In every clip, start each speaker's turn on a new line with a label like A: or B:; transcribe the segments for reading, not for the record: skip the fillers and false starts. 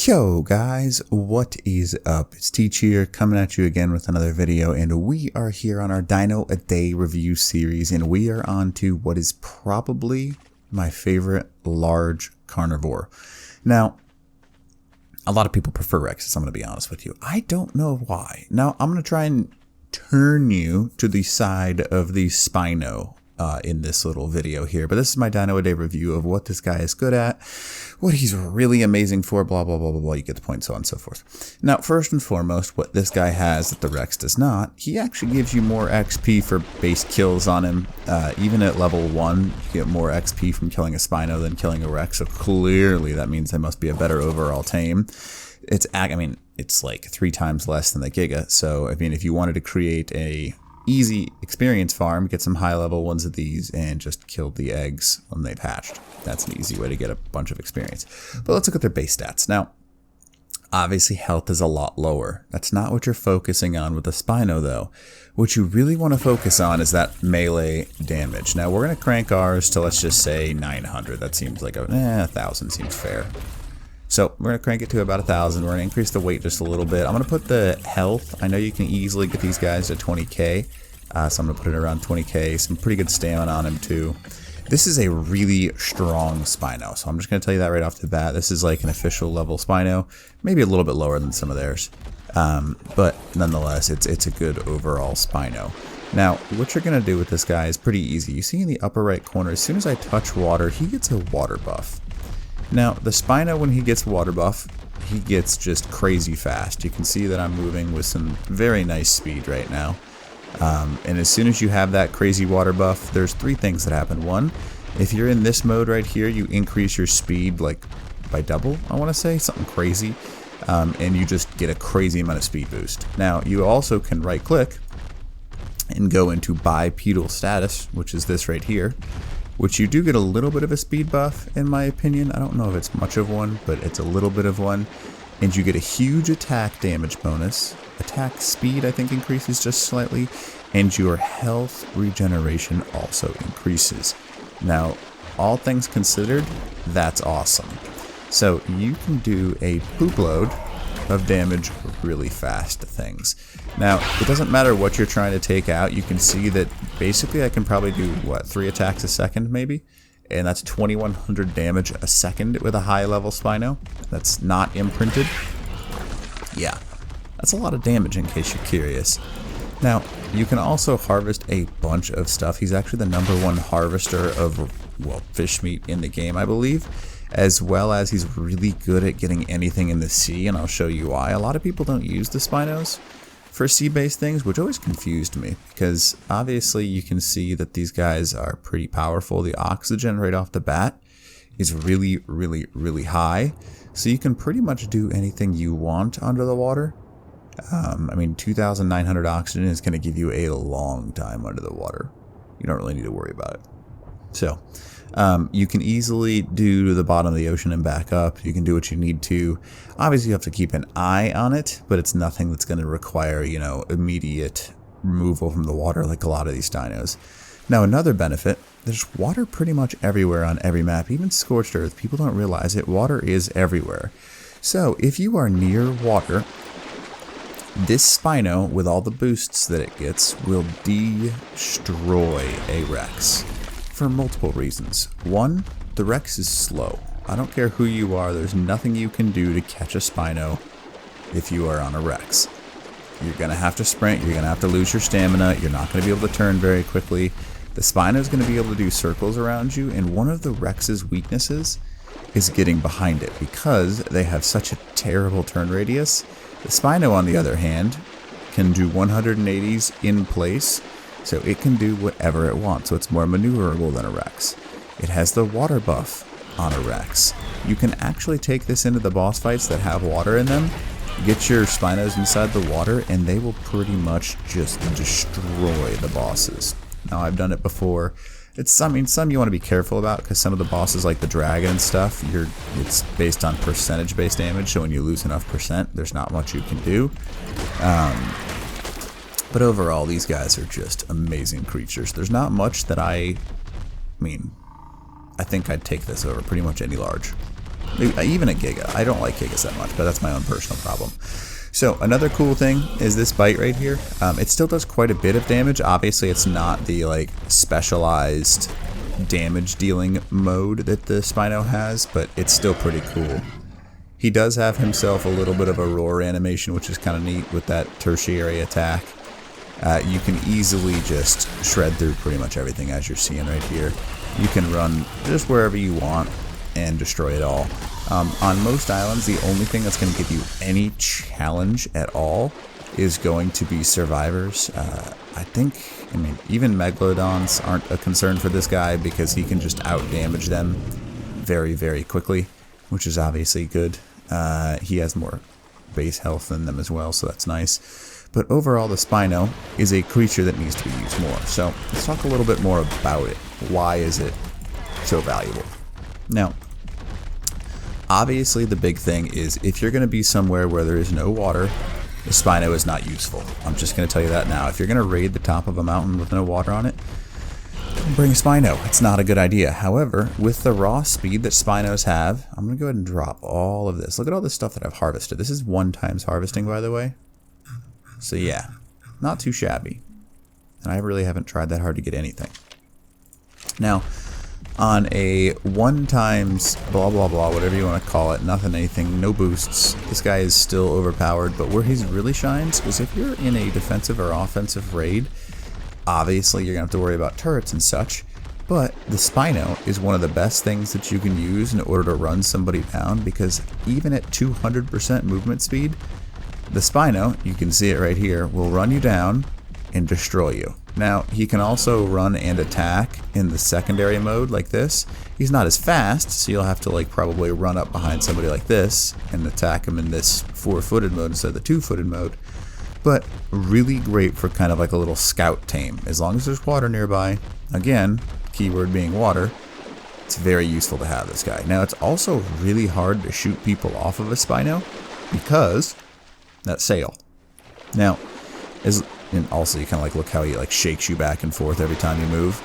A: Yo guys, what is up? It's Teach here, coming at you again with another video, and we are here on our Dino a Day review series, and we are on to what is probably my favorite large carnivore. Now, a lot of people prefer Rexes, I'm going to be honest with you. I don't know why. Now, I'm going to try and turn you to the side of the Spino in this little video here, but this is my Dino a Day review of what this guy is good at, what he's really amazing for, blah blah blah blah blah, you get the point, so on and so forth. Now, first and foremost, what this guy has that the Rex does not, he actually gives you more XP for base kills on him. Even at level 1, you get more XP from killing a Spino than killing a Rex, so clearly that means they must be a better overall tame. It's like 3 times less than the Giga, so I mean, if you wanted to create a easy experience farm, get some high level ones of these and just kill the eggs when they've hatched. That's an easy way to get a bunch of experience. But let's look at their base stats. Now, obviously health is a lot lower. That's not what you're focusing on with the Spino though. What you really want to focus on is that melee damage. Now we're going to crank ours to, let's just say 900. That seems like 1,000 seems fair. So we're going to crank it to about 1,000. We're going to increase the weight just a little bit. I'm going to put the health. I know you can easily get these guys to 20k. So I'm going to put it around 20k. Some pretty good stamina on him too. This is a really strong Spino. So I'm just going to tell you that right off the bat. This is like an official level Spino. Maybe a little bit lower than some of theirs. But nonetheless, it's a good overall Spino. Now, what you're going to do with this guy is pretty easy. You see in the upper right corner, as soon as I touch water, he gets a water buff. Now, the Spino, when he gets water buff, he gets just crazy fast. You can see that I'm moving with some very nice speed right now. And as soon as you have that crazy water buff, there's 3 things that happen. 1, if you're in this mode right here, you increase your speed like by double, I want to say, something crazy. And you just get a crazy amount of speed boost. Now, you also can right click and go into bipedal status, which is this right here, which you do get a little bit of a speed buff, in my opinion. I don't know if it's much of one, but it's a little bit of one. And you get a huge attack damage bonus. Attack speed, I think, increases just slightly. And your health regeneration also increases. Now, all things considered, that's awesome. So you can do a poop load of damage really fast to things. Now, it doesn't matter what you're trying to take out. You can see that basically I can probably do, what, 3 attacks a second maybe? And that's 2100 damage a second with a high level Spino. That's not imprinted. Yeah, that's a lot of damage in case you're curious. Now, you can also harvest a bunch of stuff. He's actually the #1 harvester of, well, fish meat in the game, I believe. As well as he's really good at getting anything in the sea, and I'll show you why. A lot of people don't use the Spinos for sea-based things, which always confused me, because obviously you can see that these guys are pretty powerful. The oxygen right off the bat is really, really, really high, so you can pretty much do anything you want under the water. 2,900 oxygen is going to give you a long time under the water. You don't really need to worry about it. So, you can easily do to the bottom of the ocean and back up. You can do what you need to. Obviously, you have to keep an eye on it, but it's nothing that's going to require, immediate removal from the water like a lot of these dinos. Now, another benefit, there's water pretty much everywhere on every map, even scorched earth. People don't realize it. Water is everywhere. So, if you are near water, this Spino, with all the boosts that it gets, will destroy a Rex. For multiple reasons. 1, the Rex is slow. I don't care who you are, there's nothing you can do to catch a Spino if you are on a Rex. You're going to have to sprint, you're going to have to lose your stamina, you're not going to be able to turn very quickly. The Spino is going to be able to do circles around you, and one of the Rex's weaknesses is getting behind it because they have such a terrible turn radius. The Spino, on the other hand, can do 180s in place, so it can do whatever it wants, so it's more maneuverable than a Rex. It has the water buff on a Rex. You can actually take this into the boss fights that have water in them, get your Spinos inside the water, and they will pretty much just destroy the bosses. Now, I've done it before. Some you want to be careful about, because some of the bosses, like the dragon and stuff, it's based on percentage-based damage, so when you lose enough percent, there's not much you can do. But overall, these guys are just amazing creatures. There's not much that I think I'd take this over pretty much any large. Even at Giga. I don't like Gigas that much, but that's my own personal problem. So another cool thing is this bite right here. It still does quite a bit of damage. Obviously, it's not the like specialized damage dealing mode that the Spino has, but it's still pretty cool. He does have himself a little bit of a roar animation, which is kind of neat with that tertiary attack. You can easily just shred through pretty much everything, as you're seeing right here. You can run just wherever you want and destroy it all. On most islands, the only thing that's going to give you any challenge at all is going to be survivors. I mean, even Megalodons aren't a concern for this guy because he can just out-damage them very, very quickly, which is obviously good. He has more base health than them as well, so that's nice. But overall, the Spino is a creature that needs to be used more. So let's talk a little bit more about it. Why is it so valuable? Now, obviously the big thing is if you're going to be somewhere where there is no water, the Spino is not useful. I'm just going to tell you that now. If you're going to raid the top of a mountain with no water on it, bring a Spino. It's not a good idea. However, with the raw speed that Spinos have, I'm going to go ahead and drop all of this. Look at all this stuff that I've harvested. This is 1x harvesting, by the way. So yeah, not too shabby. And I really haven't tried that hard to get anything. Now, on a 1x blah blah blah, whatever you want to call it, nothing, anything, no boosts, this guy is still overpowered. But where he really shines is if you're in a defensive or offensive raid. Obviously, you're going to have to worry about turrets and such, but the Spino is one of the best things that you can use in order to run somebody down, because even at 200% movement speed, the Spino, you can see it right here, will run you down and destroy you. Now, he can also run and attack in the secondary mode like this. He's not as fast, so you'll have to like probably run up behind somebody like this and attack him in this 4-footed mode instead of the 2-footed mode. But really great for kind of like a little scout tame. As long as there's water nearby, again, keyword being water, it's very useful to have this guy. Now, it's also really hard to shoot people off of a Spino because that sail. Now, and also you kind of like look how he like shakes you back and forth every time you move.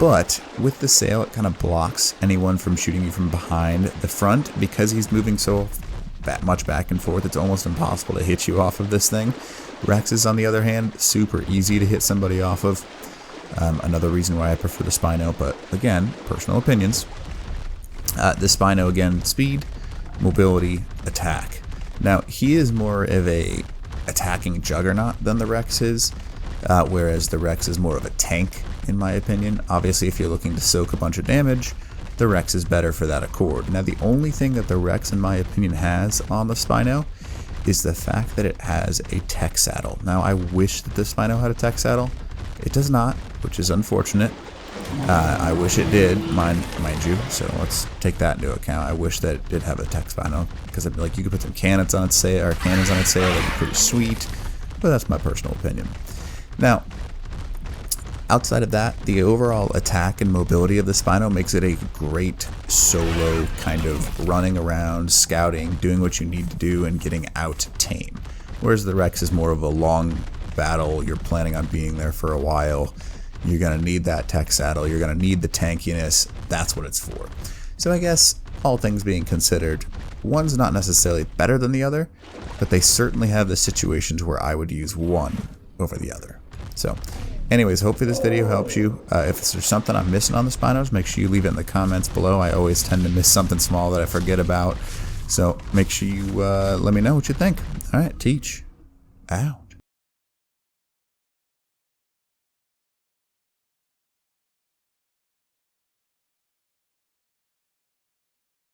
A: But with the sail, it kind of blocks anyone from shooting you from behind the front because he's moving so much back and forth. It's almost impossible to hit you off of this thing. Rexes, on the other hand, super easy to hit somebody off of. Another reason why I prefer the Spino, but again, personal opinions. The Spino, again, speed, mobility, attack. Now, he is more of a attacking juggernaut than the Rex is, whereas the Rex is more of a tank, in my opinion. Obviously, if you're looking to soak a bunch of damage, the Rex is better for that accord. Now, the only thing that the Rex, in my opinion, has on the Spino is the fact that it has a tech saddle. Now, I wish that the Spino had a tech saddle. It does not, which is unfortunate. I wish it did, mind you, so let's take that into account. I wish that it did have a tech Spino, because like you could put some cannons on its sail, that'd be pretty sweet, but that's my personal opinion. Now, outside of that, the overall attack and mobility of the Spino makes it a great solo kind of running around, scouting, doing what you need to do, and getting out tame. Whereas the Rex is more of a long battle. You're planning on being there for a while. You're going to need that tech saddle. You're going to need the tankiness. That's what it's for. So I guess, all things being considered, one's not necessarily better than the other, but they certainly have the situations where I would use one over the other. So, anyways, hopefully this video helps you. If there's something I'm missing on the Spinos, make sure you leave it in the comments below. I always tend to miss something small that I forget about. So make sure you let me know what you think. All right, teach. Ow.